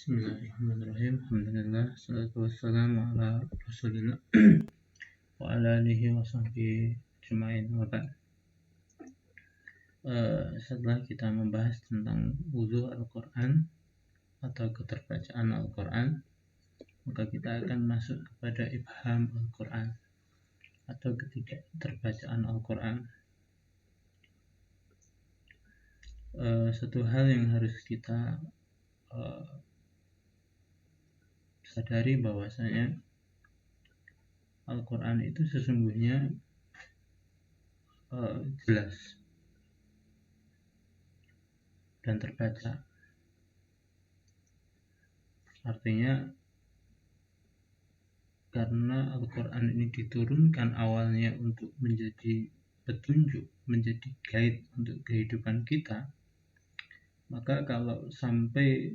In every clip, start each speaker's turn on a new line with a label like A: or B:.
A: Bismillahirrahmanirrahim. Alhamdulillah, salatu wassalamu ala Rasulillah wa ala alihi wa sahbihi ajma'in. Setelah kita membahas tentang wudu Al-Quran atau keterbacaan Al-Quran, maka kita akan masuk kepada ibham Al-Quran atau ketidakterbacaan Al-Quran. Satu hal yang harus kita sadari bahwasanya Al-Quran itu sesungguhnya jelas dan terbaca. Artinya karena Al-Quran ini diturunkan awalnya untuk menjadi petunjuk, menjadi guide untuk kehidupan kita, maka kalau sampai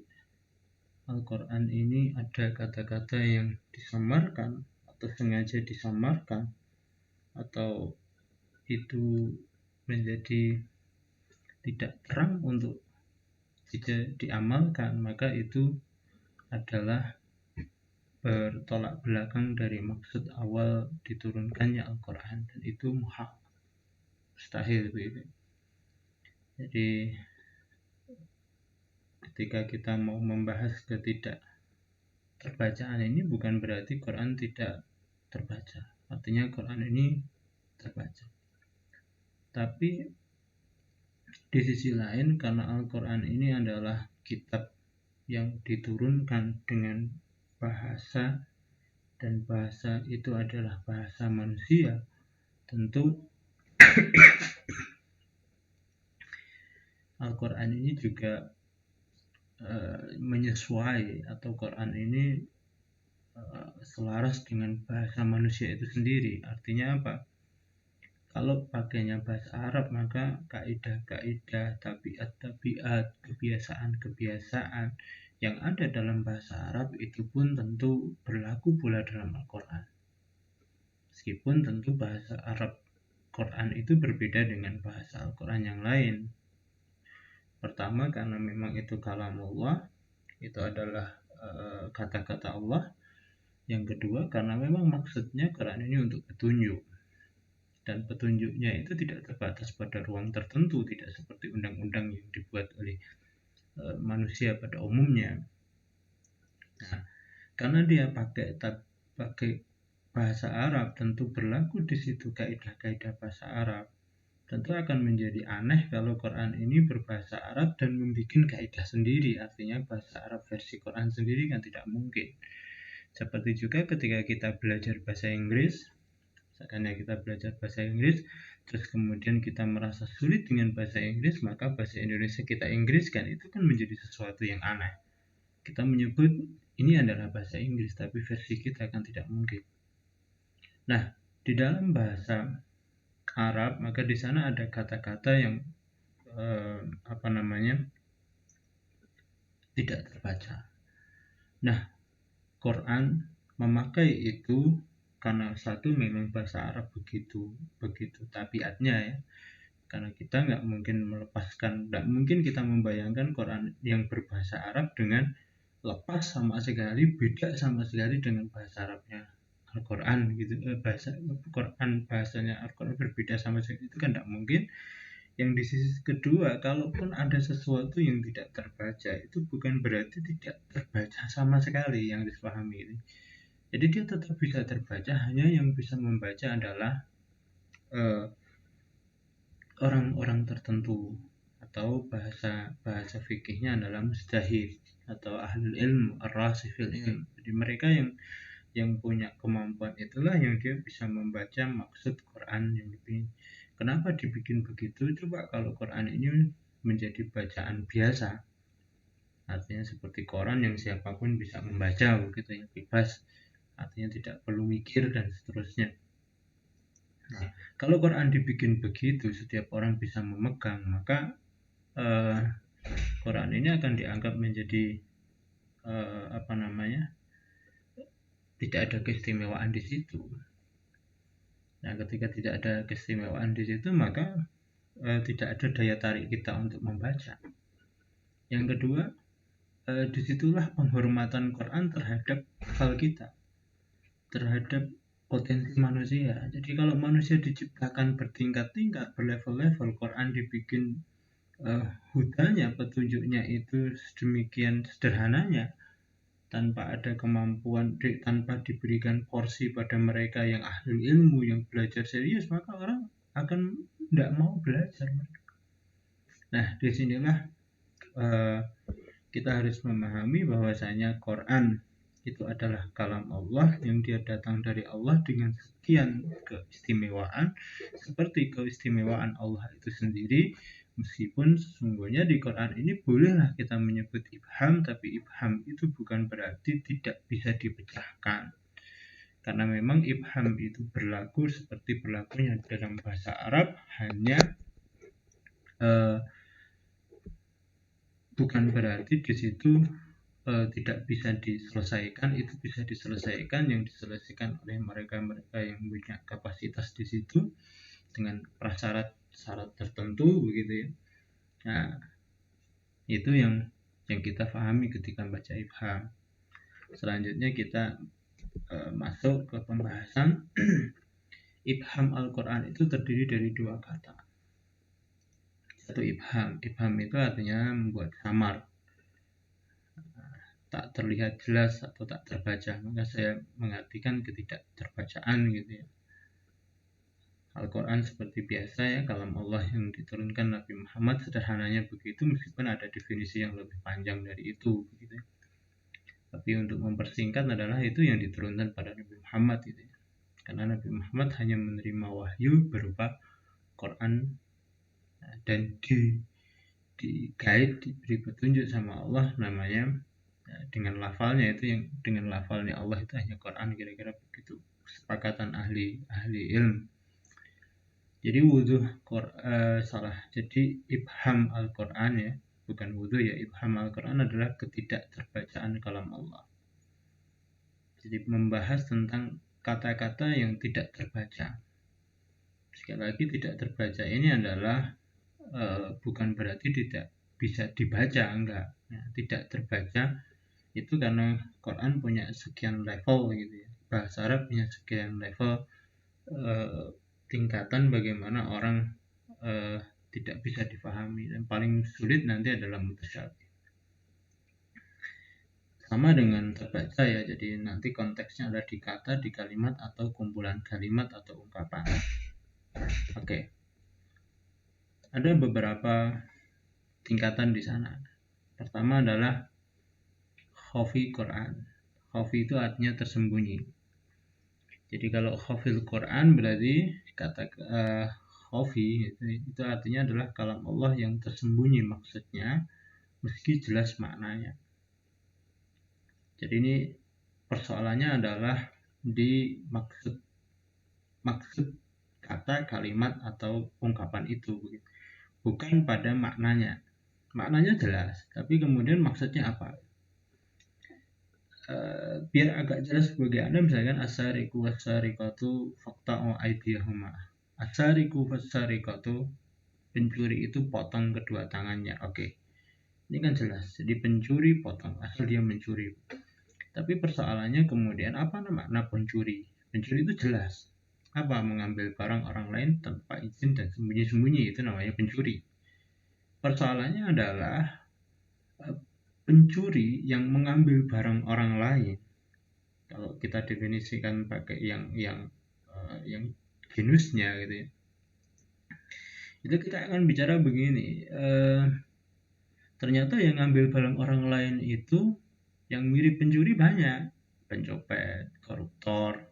A: Al-Quran ini ada kata-kata yang disamarkan atau sengaja disamarkan atau itu menjadi tidak terang untuk tidak diamalkan, maka itu adalah bertolak belakang dari maksud awal diturunkannya Al-Quran, dan itu mustahil begitu. Jadi ketika kita mau membahas ketidakterbacaan ini bukan berarti Quran tidak terbaca. Artinya Quran ini terbaca. Tapi di sisi lain, karena Al-Quran ini adalah kitab yang diturunkan dengan bahasa, dan bahasa itu adalah bahasa manusia, tentu Al-Quran ini juga menyesuai, atau Quran ini selaras dengan bahasa manusia itu sendiri. Artinya apa? Kalau pakainya bahasa Arab, maka kaidah-kaidah, tabiat-tabiat, kebiasaan-kebiasaan yang ada dalam bahasa Arab itu pun tentu berlaku pula dalam Al-Quran. Meskipun tentu bahasa Arab Quran itu berbeda dengan bahasa Al-Quran yang lain. Pertama, karena memang itu kalamullah, itu adalah kata-kata Allah. Yang kedua, karena memang maksudnya Quran ini untuk petunjuk, dan petunjuknya itu tidak terbatas pada ruang tertentu, tidak seperti undang-undang yang dibuat oleh manusia pada umumnya. Nah, karena dia pakai bahasa Arab, tentu berlaku di situ kaidah-kaidah bahasa Arab. Tentu akan menjadi aneh kalau Quran ini berbahasa Arab dan membuat kaidah sendiri. Artinya bahasa Arab versi Quran sendiri kan tidak mungkin. Seperti juga ketika kita belajar bahasa Inggris, misalnya kita belajar bahasa Inggris, terus kemudian kita merasa sulit dengan bahasa Inggris, maka bahasa Indonesia kita Inggriskan, itu kan menjadi sesuatu yang aneh. Kita menyebut ini adalah bahasa Inggris, tapi versi kita kan tidak mungkin. Nah, di dalam bahasa Arab, maka di sana ada kata-kata yang tidak terbaca. Nah, Quran memakai itu karena satu, memang bahasa Arab begitu tabiatnya ya. Karena kita nggak mungkin kita membayangkan Quran yang berbahasa Arab dengan lepas sama sekali, beda sama sekali dengan bahasa Arabnya Al-Quran gitu. Bahasanya Al-Quran berbeda sama sekali, itu kan tidak mungkin. Yang di sisi kedua, kalaupun ada sesuatu yang tidak terbaca, itu bukan berarti tidak terbaca sama sekali yang dipahami ini. Jadi dia tetap bisa terbaca, hanya yang bisa membaca adalah orang-orang tertentu, atau bahasa fikihnya adalah mujtahid atau ahlul ilm, ar-rasifil ilm. Jadi mereka yang punya kemampuan itulah yang dia bisa membaca maksud Quran yang dipilih. Kenapa dibikin begitu? Coba kalau Quran ini menjadi bacaan biasa, artinya seperti Quran yang siapapun bisa membaca begitu ya, bebas, artinya tidak perlu mikir dan seterusnya. Nah, kalau Quran dibikin begitu, setiap orang bisa memegang, maka Quran ini akan dianggap menjadi tidak ada keistimewaan di situ. Nah, ketika tidak ada keistimewaan di situ, maka tidak ada daya tarik kita untuk membaca. Yang kedua, disitulah penghormatan Quran terhadap akal kita, terhadap potensi manusia. Jadi kalau manusia diciptakan bertingkat-tingkat, berlevel-level, Quran dibikin hudanya, petunjuknya itu sedemikian sederhananya, tanpa ada kemampuan, tanpa diberikan porsi pada mereka yang ahli ilmu, yang belajar serius, maka orang akan tidak mau belajar. Nah, disinilah kita harus memahami bahwasanya Quran itu adalah kalam Allah yang dia datang dari Allah dengan sekian keistimewaan, seperti keistimewaan Allah itu sendiri. Meskipun sesungguhnya di Quran ini bolehlah kita menyebut ibham, tapi ibham itu bukan berarti tidak bisa dipecahkan. Karena memang ibham itu berlaku seperti berlakunya dalam bahasa Arab, hanya bukan berarti di situ tidak bisa diselesaikan. Itu bisa diselesaikan, yang diselesaikan oleh mereka-mereka yang punya kapasitas di situ dengan prasyarat tertentu, begitu ya. Nah, itu yang kita pahami ketika baca ibham. Selanjutnya kita masuk ke pembahasan. Ibham Al-Quran itu terdiri dari dua kata. Satu ibham itu artinya membuat samar, tak terlihat jelas atau tak terbaca, maka saya mengartikan ketidakterbacaan gitu ya. Al-Quran seperti biasa ya, kalam Allah yang diturunkan Nabi Muhammad, sederhananya begitu, meskipun ada definisi yang lebih panjang dari itu begitu ya. Tapi untuk mempersingkat adalah itu yang diturunkan pada Nabi Muhammad gitu ya. Karena Nabi Muhammad hanya menerima wahyu berupa Quran dan diberi petunjuk sama Allah, namanya dengan lafalnya itu, yang dengan lafalnya Allah itu hanya Quran, kira-kira begitu kesepakatan ahli ilmu. Jadi jadi ibham Al-Quran ya, bukan wudhu ya, ibham Al-Quran adalah ketidakterbacaan kalam Allah. Jadi membahas tentang kata-kata yang tidak terbaca. Sekali lagi, tidak terbaca ini adalah bukan berarti tidak bisa dibaca, enggak. Nah, tidak terbaca itu karena Quran punya sekian level gitu ya. Bahasa Arab punya sekian level tingkatan bagaimana orang tidak bisa dipahami, dan paling sulit nanti adalah mutasyabih. Sama dengan terbaca ya, jadi nanti konteksnya ada di kata, di kalimat, atau kumpulan kalimat atau ungkapan. Oke. Ada beberapa tingkatan di sana. Pertama adalah khafi Quran. Khafi itu artinya tersembunyi. Jadi kalau khafil Quran berarti kata khafi itu artinya adalah kalam Allah yang tersembunyi maksudnya, meski jelas maknanya. Jadi ini persoalannya adalah di maksud kata, kalimat, atau ungkapan itu, bukan pada maknanya. Maknanya jelas, tapi kemudian maksudnya apa? Biar agak jelas bagi Anda, misalkan asariku wasariqatu faqta'u aydiyahuma. Asariku wasariqatu, pencuri itu potong kedua tangannya. Oke. Ini kan jelas. Jadi pencuri potong, asal dia mencuri. Tapi persoalannya kemudian apa makna pencuri? Pencuri itu jelas. Apa? Mengambil barang orang lain tanpa izin dan sembunyi-sembunyi, itu namanya pencuri. Persoalannya adalah pencuri yang mengambil barang orang lain. Kalau kita definisikan pakai yang genusnya gitu ya. Itu kita akan bicara begini. Ternyata yang ngambil barang orang lain itu yang mirip pencuri banyak. Pencopet, koruptor,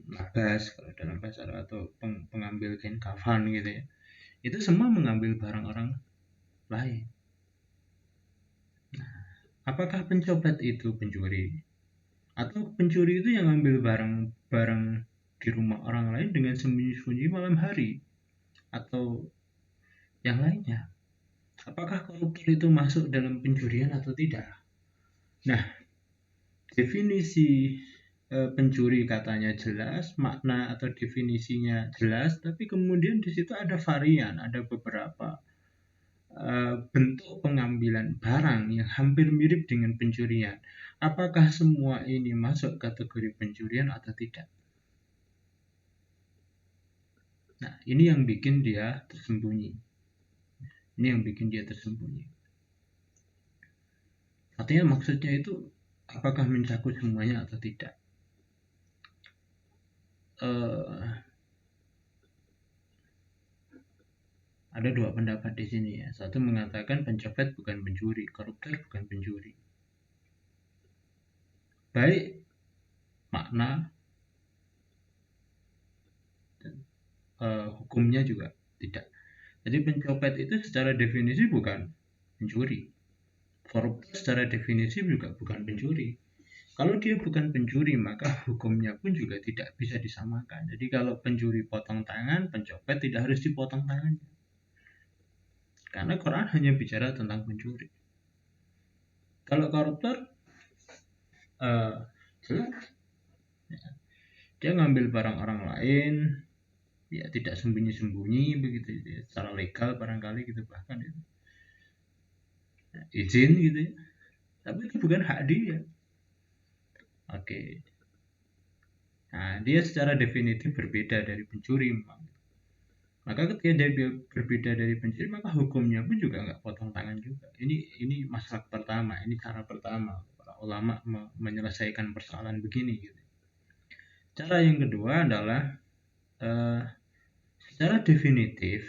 A: nabas kalau dalam bahasa Arab, atau pengambil kain kafan gitu ya. Itu semua mengambil barang orang lain. Nah, apakah pencopet itu pencuri? Atau pencuri itu yang ngambil barang di rumah orang lain dengan sembunyi-sembunyi malam hari? Atau yang lainnya? Apakah koruptor itu masuk dalam pencurian atau tidak? Nah, definisi pencuri katanya jelas, makna atau definisinya jelas, tapi kemudian di situ ada varian, ada beberapa bentuk pengambilan barang yang hampir mirip dengan pencurian. Apakah semua ini masuk kategori pencurian atau tidak? Nah, ini yang bikin dia tersembunyi. Ini yang bikin dia tersembunyi. Artinya maksudnya itu apakah mencakup semuanya atau tidak? Ada dua pendapat di sini ya. Satu mengatakan pencopet bukan pencuri, koruptor bukan pencuri. Baik makna hukumnya juga tidak. Jadi pencopet itu secara definisi bukan pencuri. Koruptor secara definisi juga bukan pencuri. Kalau dia bukan pencuri, maka hukumnya pun juga tidak bisa disamakan. Jadi kalau pencuri potong tangan, pencopet tidak harus dipotong tangannya. Karena Quran hanya bicara tentang pencuri. Kalau koruptor, jelas dia ngambil barang orang lain, ya tidak sembunyi-sembunyi begitu ya, secara legal barangkali gitu, bahkan itu izin gitu ya, tapi itu bukan hak dia. Oke. Nah, dia secara definitif berbeda dari pencuri. Maka ketika dia berbeda dari pencuri, maka hukumnya pun juga nggak potong tangan juga. Ini masalah pertama, ini cara pertama para ulama menyelesaikan persoalan begini gitu. Cara yang kedua adalah secara definisi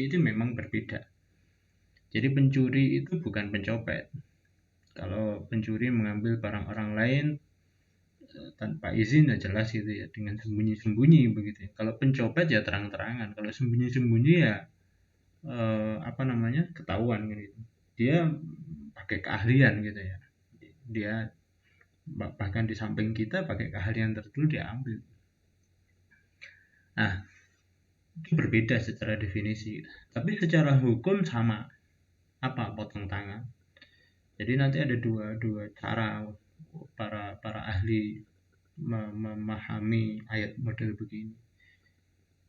A: itu memang berbeda. Jadi pencuri itu bukan pencopet. Kalau pencuri mengambil barang orang lain tanpa izin ya jelas gitu ya, dengan sembunyi-sembunyi begitu ya. Kalau pencopet ya terang-terangan, kalau sembunyi-sembunyi ya ketahuan gitu. Dia pakai keahlian gitu ya. Dia bahkan di samping kita pakai keahlian tertentu dia ambil. Nah, itu berbeda secara definisi, tapi secara hukum sama. Apa? Potong tangan. Jadi nanti ada dua cara para ahli memahami ayat model begini.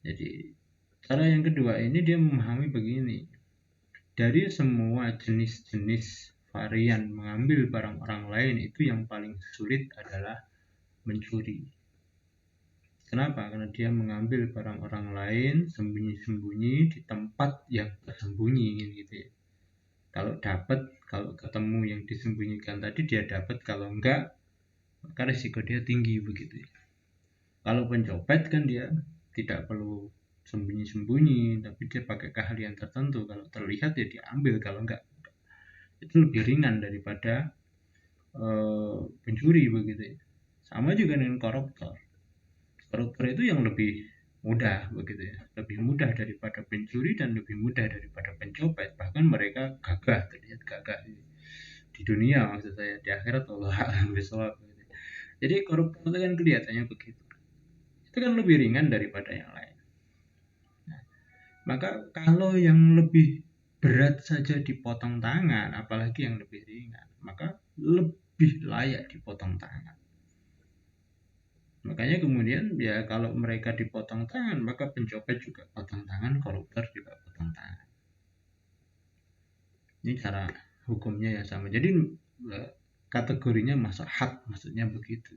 A: Jadi cara yang kedua ini dia memahami begini, dari semua jenis-jenis varian mengambil barang orang lain, itu yang paling sulit adalah mencuri. Kenapa? Karena dia mengambil barang orang lain sembunyi-sembunyi di tempat yang tersembunyi gitu ya. Kalau ketemu yang disembunyikan tadi dia dapat, kalau enggak maka risiko dia tinggi begitu ya. Kalau pencopet kan dia tidak perlu sembunyi-sembunyi, tapi dia pakai keahlian tertentu, kalau terlihat ya diambil, kalau enggak itu lebih ringan daripada pencuri begitu ya. Sama juga dengan koruptor itu yang lebih mudah begitu ya, lebih mudah daripada pencuri dan lebih mudah daripada pencopet. Bahkan mereka terlihat gagah di dunia, maksud saya. Di akhirat Allah a'lam bishawab. Jadi koruptor itu kan kelihatannya begitu, itu kan lebih ringan daripada yang lain. Nah, maka kalau yang lebih berat saja dipotong tangan, apalagi yang lebih ringan, maka lebih layak dipotong tangan. Makanya kemudian ya kalau mereka dipotong tangan, maka pencopet juga potong tangan, koruptor juga potong tangan. Ini cara hukumnya yang sama. Jadi kategorinya masuk had, maksudnya begitu.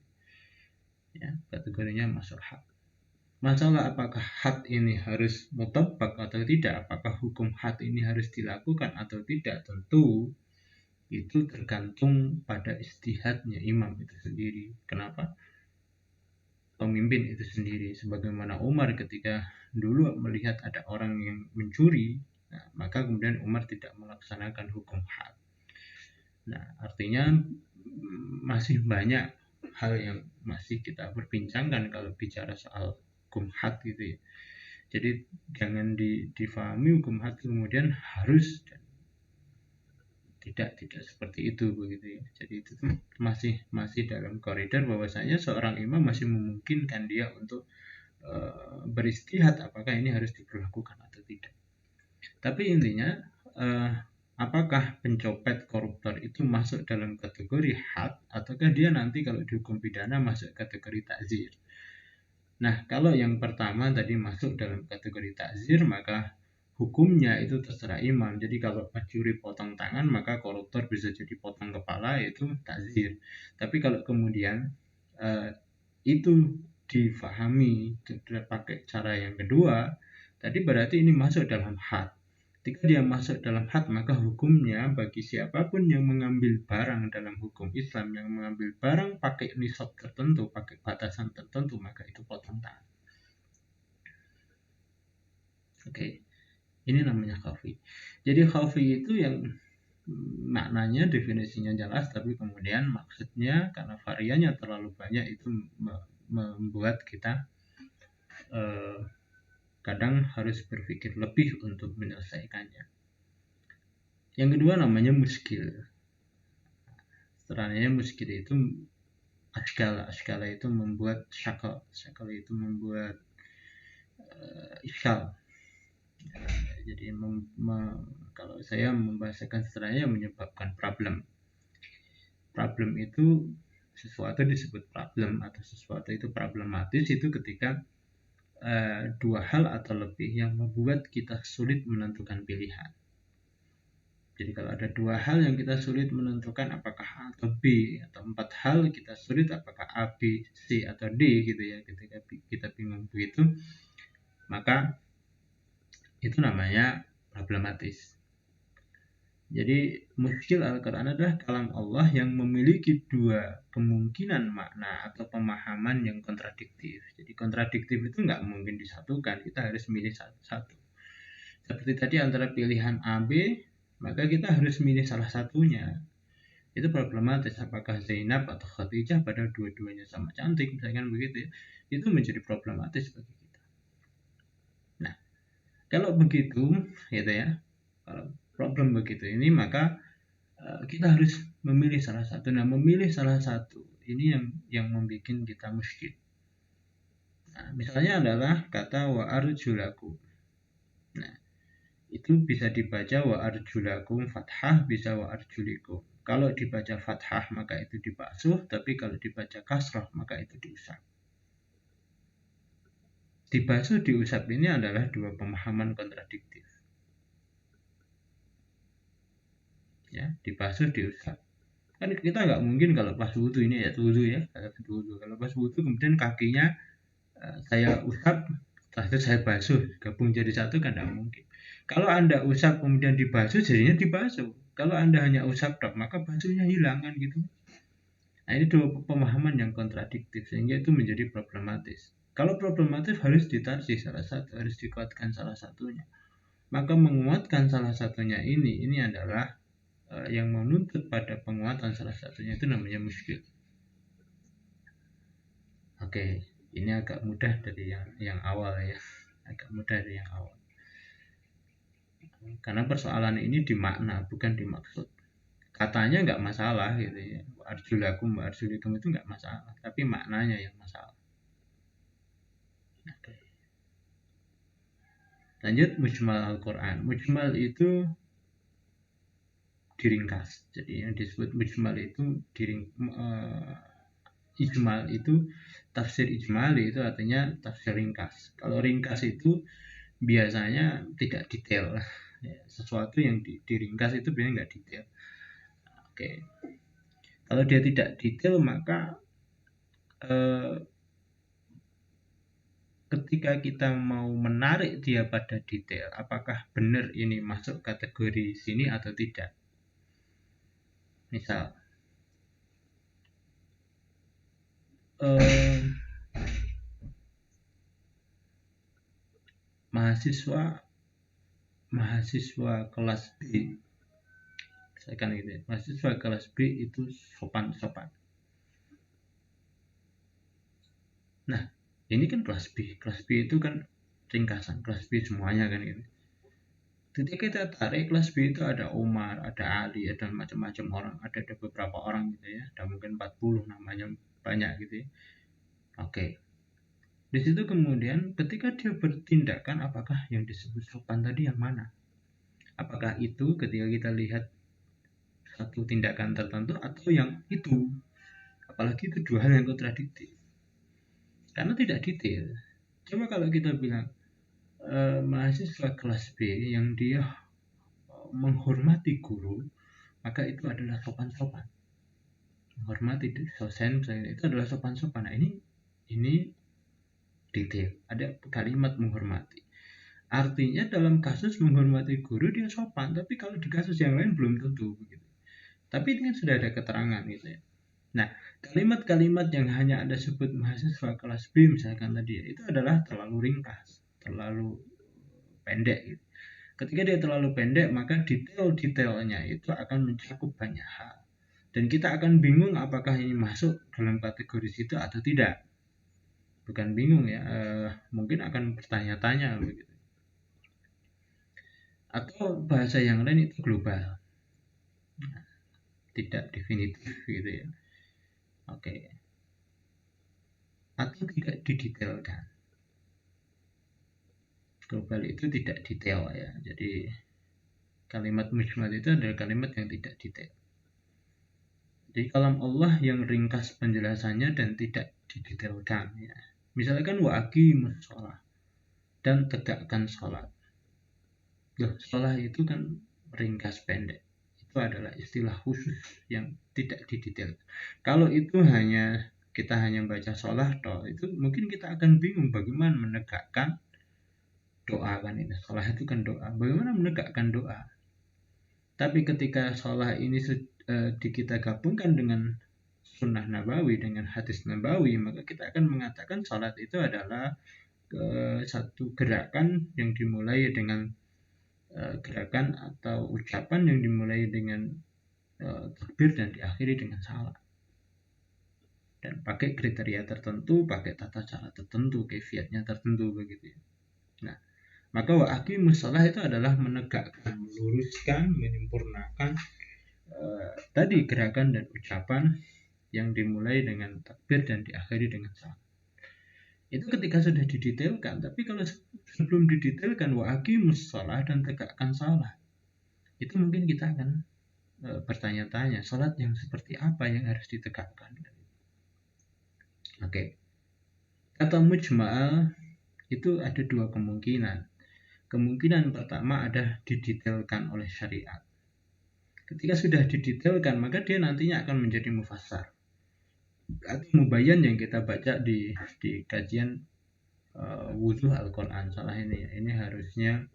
A: Ya, kategorinya masuk had. Masalah apakah had ini harus mutabak atau tidak, apakah hukum had ini harus dilakukan atau tidak, tentu itu tergantung pada ijtihadnya imam itu sendiri. Kenapa? Pemimpin itu sendiri. Sebagaimana Umar ketika dulu melihat ada orang yang mencuri, nah, maka kemudian Umar tidak melaksanakan hukum had. Nah, artinya masih banyak hal yang masih kita perbincangkan kalau bicara soal hukum had gitu ya. Jadi jangan difahami hukum had kemudian harus dan tidak seperti itu begitu ya. Jadi itu masih dalam koridor bahwasanya seorang imam masih memungkinkan dia untuk beristihad apakah ini harus diberlakukan atau tidak. Tapi intinya apakah pencopet koruptor itu masuk dalam kategori had ataukah dia nanti kalau dihukum pidana masuk kategori takzir. Nah, kalau yang pertama tadi masuk dalam kategori takzir, maka hukumnya itu terserah imam. Jadi kalau pencuri potong tangan, maka koruptor bisa jadi potong kepala, itu takzir. Tapi kalau kemudian itu difahami pakai cara yang kedua, tadi berarti ini masuk dalam had. Ketika dia masuk dalam had, maka hukumnya bagi siapapun yang mengambil barang dalam hukum Islam, yang mengambil barang pakai nisab tertentu, pakai batasan tertentu, maka itu potong tangan. Oke. Ini namanya khafi. Jadi khafi itu yang maknanya definisinya jelas, tapi kemudian maksudnya karena variannya terlalu banyak itu membuat kita kadang harus berpikir lebih untuk menyelesaikannya. Yang kedua namanya muskil. Setelahnya muskil itu askala itu membuat syakal itu membuat iskal. Jadi kalau saya membahasakan setelahnya menyebabkan problem itu sesuatu disebut problem atau sesuatu itu problematis itu ketika dua hal atau lebih yang membuat kita sulit menentukan pilihan. Jadi kalau ada dua hal yang kita sulit menentukan apakah A atau B, atau empat hal kita sulit apakah A, B, C atau D gitu ya, ketika kita bingung begitu, maka itu namanya problematis. Jadi muskil Al-Quran adalah kalam Allah yang memiliki dua kemungkinan makna atau pemahaman yang kontradiktif. Jadi kontradiktif itu nggak mungkin disatukan, kita harus milih satu. Seperti tadi antara pilihan A, B, maka kita harus milih salah satunya. Itu problematis, apakah Zainab atau Khadijah, padahal dua-duanya sama cantik, misalkan begitu ya. Itu menjadi problematis bagi kita. Nah, kalau begitu gitu ya, kalau problem begitu ini, maka kita harus memilih salah satu. Nah, memilih salah satu ini yang membuat kita muskil. Nah, misalnya adalah kata wa arjulakum. Nah, itu bisa dibaca wa arjulakum fathah, bisa wa arjulikum. Kalau dibaca fathah maka itu dibasuh, tapi kalau dibaca kasrah maka itu diusap. Dibasuh diusap ini adalah dua pemahaman kontradiktif. Ya, dibasuh diusap. Kan kita nggak mungkin kalau pas wudhu ini ya wudhu ya, kalau pas wudhu kemudian kakinya saya usap, setelah itu saya basuh, gabung jadi satu kan tidak mungkin. Kalau Anda usap kemudian dibasuh, jadinya dibasuh. Kalau Anda hanya usap dok, maka basuhnya hilang kan gitu. Nah, ini dua pemahaman yang kontradiktif sehingga itu menjadi problematis. Kalau problematif harus ditarjih salah satu, harus dikuatkan salah satunya. Maka menguatkan salah satunya ini adalah yang menuntut pada penguatan salah satunya, itu namanya muskil. Oke, ini agak mudah dari yang awal ya, agak mudah dari yang awal. Karena persoalan ini di makna bukan di maksud. Katanya nggak masalah gitu ya, arjulakum arjulikum itu nggak masalah, tapi maknanya yang masalah. Oke. Lanjut mujmal Al-Quran. Mujmal itu diringkas. Jadi yang disebut mujmal itu ijmal itu tafsir ijmali itu artinya tafsir ringkas. Kalau ringkas itu biasanya tidak detail. Ya, sesuatu yang diringkas itu biasanya nggak detail. Oke. Kalau dia tidak detail maka ketika kita mau menarik dia pada detail, apakah benar ini masuk kategori sini atau tidak? Misal mahasiswa kelas B, misalkan gitu ya, mahasiswa kelas B itu sopan. Nah, ini kan kelas B itu kan ringkasan kelas B semuanya kan gitu. Ketika kita tarik kelas B itu ada Umar, ada Ali, ada macam-macam orang, ada beberapa orang gitu ya, ada mungkin 40 namanya banyak gitu ya. Oke. Di situ kemudian ketika dia bertindakan, apakah yang disebut sopan tadi yang mana? Apakah itu ketika kita lihat satu tindakan tertentu atau yang itu? Apalagi itu dua hal yang kontradiktif. Karena tidak detail. Coba kalau kita bilang mahasiswa kelas B yang dia menghormati guru, maka itu adalah sopan-sopan. Menghormati dosen itu adalah sopan-sopan. Nah, ini detail. Ada kalimat menghormati. Artinya dalam kasus menghormati guru dia sopan, tapi kalau di kasus yang lain belum tentu begitu. Tapi ini kan sudah ada keterangan gitu ya. Nah, kalimat-kalimat yang hanya ada sebut mahasiswa kelas B misalkan tadi ya, itu adalah terlalu ringkas, terlalu pendek gitu. Ketika dia terlalu pendek, maka detail-detailnya itu akan mencakup banyak hal. Dan kita akan bingung apakah ini masuk dalam kategori situ atau tidak. Bukan bingung ya, mungkin akan bertanya-tanya begitu. Atau bahasa yang lain itu global. Tidak definitif gitu ya. Oke. Atau tidak didetailkan. Global itu tidak detail ya. Jadi kalimat mujmal itu adalah kalimat yang tidak detail. Jadi kalam Allah yang ringkas penjelasannya dan tidak didetailkan ya. Misalkan wa aqimus shalah dan tegakkan salat. Salat itu kan ringkas pendek. Itu adalah istilah khusus yang tidak didetail. Kalau itu kita hanya baca sholat itu mungkin kita akan bingung bagaimana menegakkan doa kan ini. Sholat itu kan doa. Bagaimana menegakkan doa? Tapi ketika sholat ini kita gabungkan dengan sunnah nabawi, dengan hadis nabawi, maka kita akan mengatakan sholat itu adalah satu gerakan yang dimulai dengan gerakan atau ucapan yang dimulai dengan takbir dan diakhiri dengan salat. Dan pakai kriteria tertentu, pakai tata cara tertentu, kaifiatnya tertentu begitu. Nah, maka wa aqimus shalah itu adalah menegakkan, meluruskan, menyempurnakan tadi gerakan dan ucapan yang dimulai dengan takbir dan diakhiri dengan salat. Itu ketika sudah didetailkan, tapi kalau sebelum didetailkan wa aqimus shalah dan tegakkan salat, itu mungkin kita akan bertanya-tanya, salat yang seperti apa yang harus ditegakkan. Oke. Kata mujmal itu ada dua kemungkinan. Kemungkinan pertama ada didetailkan oleh syariat. Ketika sudah didetailkan, maka dia nantinya akan menjadi mufassar. Atau mubayyan yang kita baca di kajian wudhu Al-Quran. Salah ini ya. Ini harusnya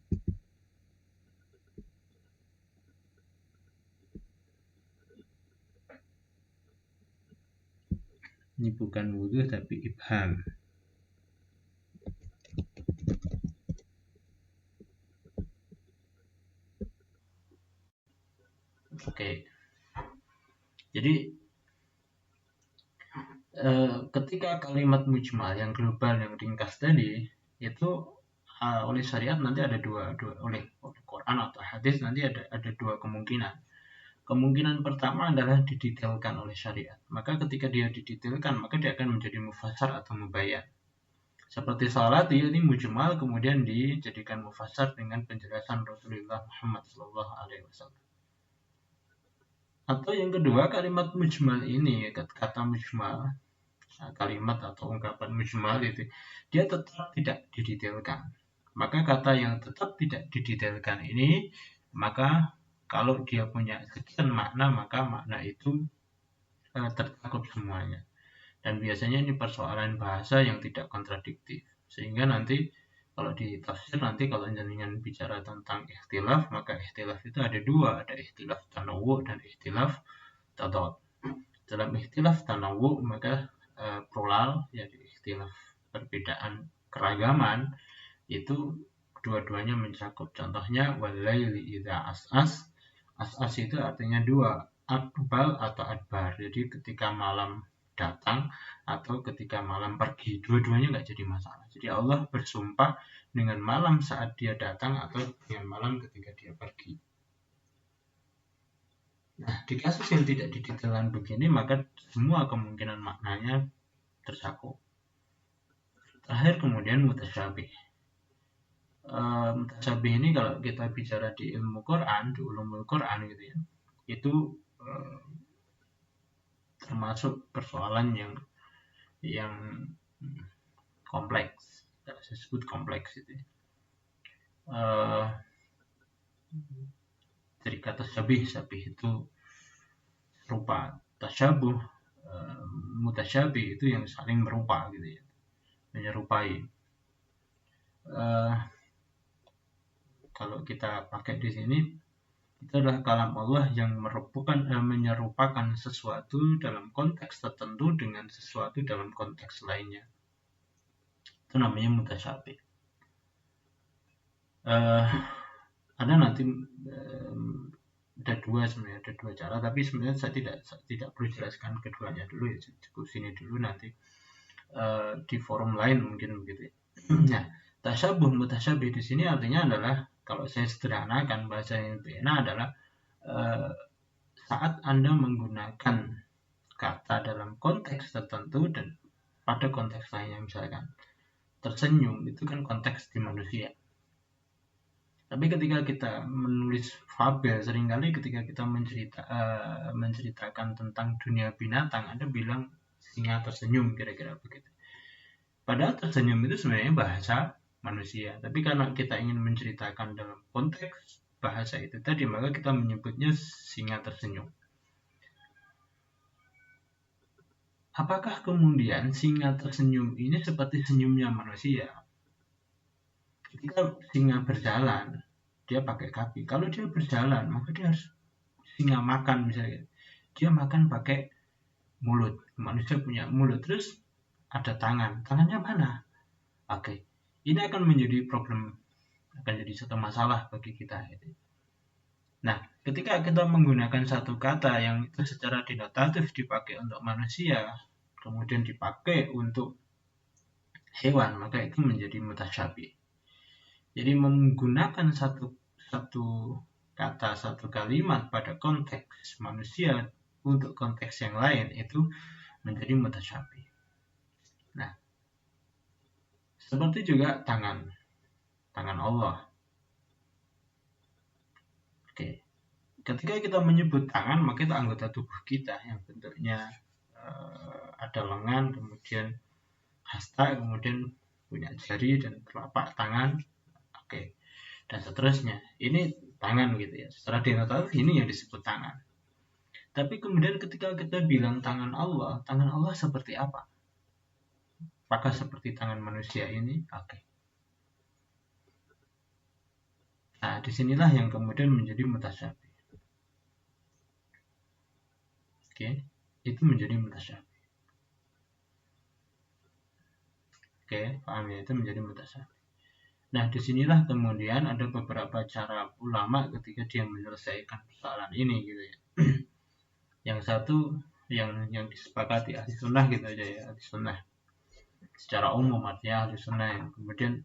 A: ini bukan wudhu tapi ibham. Oke. Jadi ketika kalimat mujmal yang global yang ringkas tadi itu oleh syariat nanti ada dua oleh Quran atau hadis nanti ada dua kemungkinan. Kemungkinan pertama adalah didetailkan oleh syariat. Maka ketika dia didetailkan, maka dia akan menjadi mufassar atau mubayyan. Seperti salat ini mujmal kemudian dijadikan mufassar dengan penjelasan Rasulullah Muhammad SAW. Atau yang kedua, kalimat mujmal ini, kata mujmal, kalimat atau ungkapan mujmal itu, dia tetap tidak didetailkan. Maka kata yang tetap tidak didetailkan ini, maka kalau dia punya sekian makna, maka makna itu tercakup semuanya. Dan biasanya ini persoalan bahasa yang tidak kontradiktif. Sehingga nanti kalau di tafsir nanti kalau jenengan bicara tentang ikhtilaf, maka ikhtilaf itu ada dua, ada ikhtilaf tanawwu dan ikhtilaf tadad. Dalam ikhtilaf tanawwu maka plural, yaitu ikhtilaf perbedaan keragaman, itu dua-duanya mencakup. Contohnya walaili idza as'as. As'as itu artinya dua, aqbal atau adbar. Jadi ketika malam datang atau ketika malam pergi, dua-duanya nggak jadi masalah. Jadi Allah bersumpah dengan malam saat dia datang atau dengan malam ketika dia pergi. Nah, di kasus yang tidak didetailkan begini, maka semua kemungkinan maknanya tercakup. Terakhir kemudian mutasyabih. Mutasyabih ini kalau kita bicara di ilmu Quran, di ulumul Quran gitu ya, itu termasuk persoalan yang kompleks, saya sebut kompleks itu. uh, dari kata syabih itu serupa, tasyabuh, mutasyabih itu yang saling merupa gitu ya, menyerupai. Kalau kita pakai di sini, itu adalah kalam Allah yang menyerupakan sesuatu dalam konteks tertentu dengan sesuatu dalam konteks lainnya. Itu namanya mutasyabih. Ada nanti ada dua cara, tapi sebenarnya saya tidak perlu jelaskan keduanya dulu ya, cukup sini dulu, nanti di forum lain mungkin begitu ya. Nah, tasyabuh mutasyabih di sini artinya adalah, kalau saya sederhanakan bahasa yang lebih enak adalah saat Anda menggunakan kata dalam konteks tertentu dan pada konteks lainnya, misalkan tersenyum itu kan konteks di manusia. Tapi ketika kita menulis fabel, seringkali ketika kita menceritakan tentang dunia binatang, Anda bilang singa tersenyum, kira-kira begitu. Padahal tersenyum itu sebenarnya bahasa manusia. Tapi karena kita ingin menceritakan dalam konteks bahasa itu tadi, maka kita menyebutnya singa tersenyum. Apakah kemudian singa tersenyum ini seperti senyumnya manusia? Ketika singa berjalan, dia pakai kaki. Kalau dia berjalan, maka dia harus, singa makan misalnya, dia makan pakai mulut. Manusia punya mulut, terus ada tangan. Tangannya mana? Oke, ini akan menjadi problem, akan jadi satu masalah bagi kita. Nah, ketika kita menggunakan satu kata yang itu secara denotatif dipakai untuk manusia, kemudian dipakai untuk hewan, maka itu menjadi mutasyabih. Jadi menggunakan satu kata, satu kalimat pada konteks manusia untuk konteks yang lain itu menjadi mutasyabih. Nah, seperti juga tangan Allah. Oke, ketika kita menyebut tangan, maka itu anggota tubuh kita yang bentuknya ada lengan, kemudian hasta, kemudian punya jari dan telapak tangan, oke, dan seterusnya. Ini tangan gitu ya, secara denotatif ini yang disebut tangan. Tapi kemudian ketika kita bilang tangan Allah seperti apa? Apakah seperti tangan manusia ini? Oke. Nah, disinilah yang kemudian menjadi mutasyabih. Oke, itu menjadi mutasyabih. Oke, paham ya? Itu menjadi mutasyabih. Nah, disinilah kemudian ada beberapa cara ulama ketika dia menyelesaikan persoalan ini gitu ya. Yang satu yang disepakati ahli sunnah gitu aja ya, ahli sunnah secara umum, artinya ahli sunnah yang kemudian,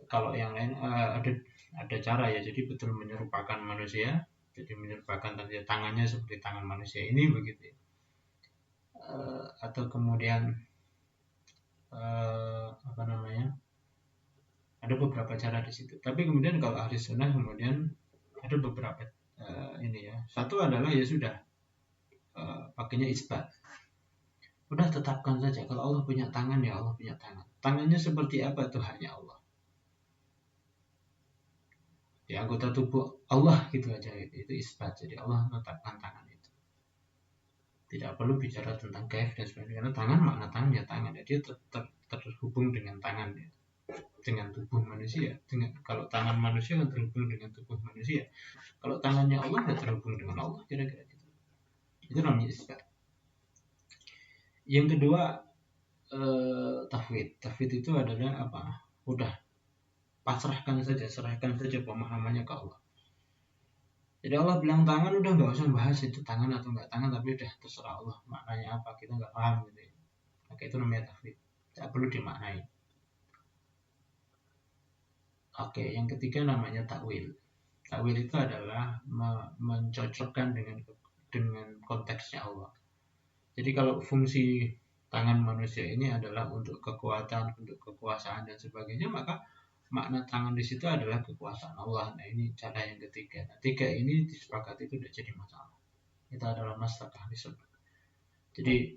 A: kalau yang lain ada cara ya, jadi betul menyerupakan manusia, jadi menyerupakan tangannya seperti tangan manusia ini begitu ya. Atau kemudian ada beberapa cara di situ. Tapi kemudian kalau ahli sunnah kemudian ada beberapa ini ya. Satu adalah ya sudah, pakainya isbat. Udah tetapkan saja, kalau Allah punya tangan ya Allah punya tangan. Tangannya seperti apa itu hanya Allah. Di anggota tubuh Allah gitu aja, itu isbat. Jadi Allah menetapkan tangan itu. Tidak perlu bicara tentang kaif dan sebagainya, karena tangan, makna tangan ya tangan. Dia terhubung dengan tangan ya, dengan tubuh manusia. Kalau tangan manusia kan terhubung dengan tubuh manusia. Kalau tangannya Allah ya terhubung dengan Allah, kira-kira gitu. Itu namanya isbat. Yang kedua, tafwid. Tafwid itu adalah apa? Udah serahkan saja pemahamannya ke Allah. Jadi Allah bilang tangan, udah nggak usah bahas itu tangan atau nggak tangan, tapi udah terserah Allah maknanya apa, kita nggak paham gitu ya. Maka itu namanya tafwid, tidak perlu dimaknai. Oke, yang ketiga namanya takwil. Takwil itu adalah mencocokkan dengan konteksnya Allah. Jadi kalau fungsi tangan manusia ini adalah untuk kekuatan, untuk kekuasaan dan sebagainya, maka makna tangan di situ adalah kekuasaan Allah. Nah, ini cara yang ketiga. Nah, tiga ini disepakati itu tidak jadi masalah. Itu adalah masalah ahli sunnah. Jadi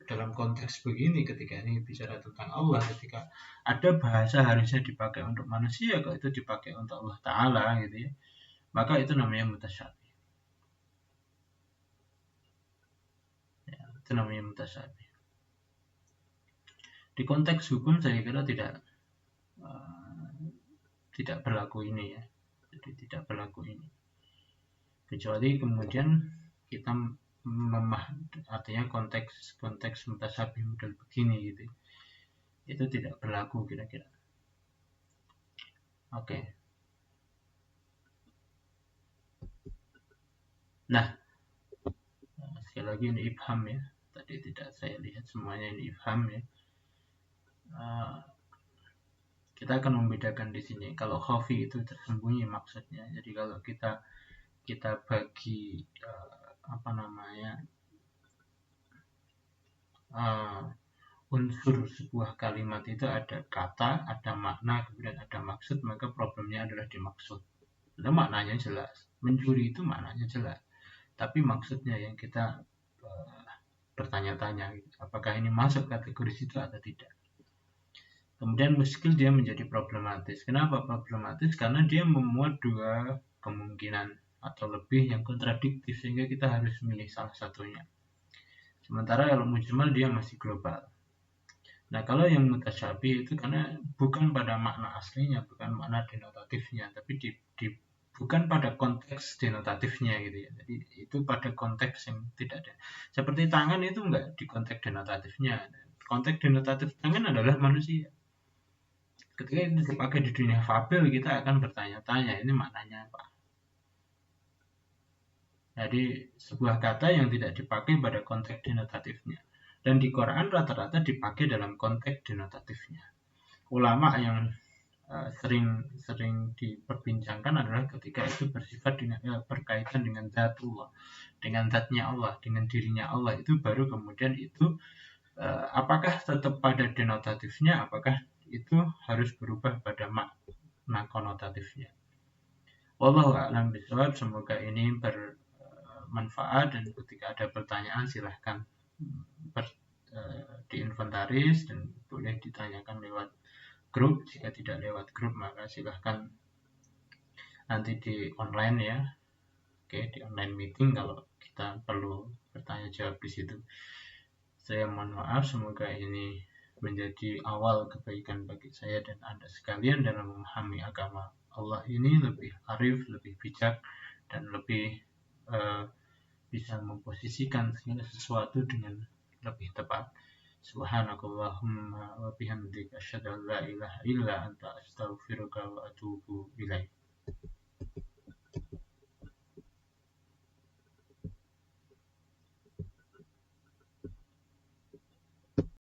A: dalam konteks begini, ketika ini bicara tentang Allah, ketika ada bahasa harusnya dipakai untuk manusia, kalau itu dipakai untuk Allah Ta'ala gitu ya, maka itu namanya mutasyabih. Ya, itu namanya mutasyabih. Di konteks hukum saya kira tidak berlaku ini ya, jadi tidak berlaku ini, kecuali kemudian kita artinya konteks mutasyabih model begini gitu, itu tidak berlaku kira-kira. Oke. Nah, sekali lagi ini ibham ya, tadi tidak saya lihat semuanya, ini ibham ya. Kita akan membedakan di sini. Kalau khafi itu tersembunyi maksudnya. Jadi kalau kita bagi unsur sebuah kalimat itu ada kata, ada makna, kemudian ada maksud, maka problemnya adalah di maksud. Nah, maknanya jelas. Mencuri itu maknanya jelas. Tapi maksudnya yang kita bertanya-tanya, apakah ini masuk kategori situ atau tidak. Kemudian muskil dia menjadi problematis. Kenapa problematis? Karena dia memuat dua kemungkinan atau lebih yang kontradiktif, sehingga kita harus memilih salah satunya. Sementara kalau mujmal dia masih global. Nah, kalau yang mutasyabih itu karena bukan pada makna aslinya, bukan makna denotatifnya, tapi bukan pada konteks denotatifnya gitu ya. Jadi itu pada konteks yang tidak ada. Seperti tangan itu enggak di konteks denotatifnya. Konteks denotatif tangan adalah manusia. Ketika itu dipakai di dunia fabel, kita akan bertanya-tanya ini maknanya apa. Jadi sebuah kata yang tidak dipakai pada konteks denotatifnya. Dan di Quran rata-rata dipakai dalam konteks denotatifnya. Ulama yang sering diperbincangkan adalah ketika itu bersifat dengan berkaitan dengan zatullah, dengan zatnya Allah, dengan dirinya Allah, itu baru kemudian itu apakah tetap pada denotatifnya, apakah itu harus berubah pada makna konotatifnya. Wallahu a'lam bishawab. Semoga ini bermanfaat, dan ketika ada pertanyaan silahkan diinventaris dan boleh ditanyakan lewat grup. Jika tidak lewat grup maka silahkan nanti di online ya. Oke, di online meeting kalau kita perlu bertanya jawab di situ. Saya mohon maaf, semoga ini menjadi awal kebaikan bagi saya dan Anda sekalian dalam memahami agama Allah ini lebih arif, lebih bijak, dan lebih bisa memposisikan segala sesuatu dengan lebih tepat. Subhanakallahumma wa bihamdika asyhadu an la ilaha illa anta astaghfiruka wa atubu ilaik.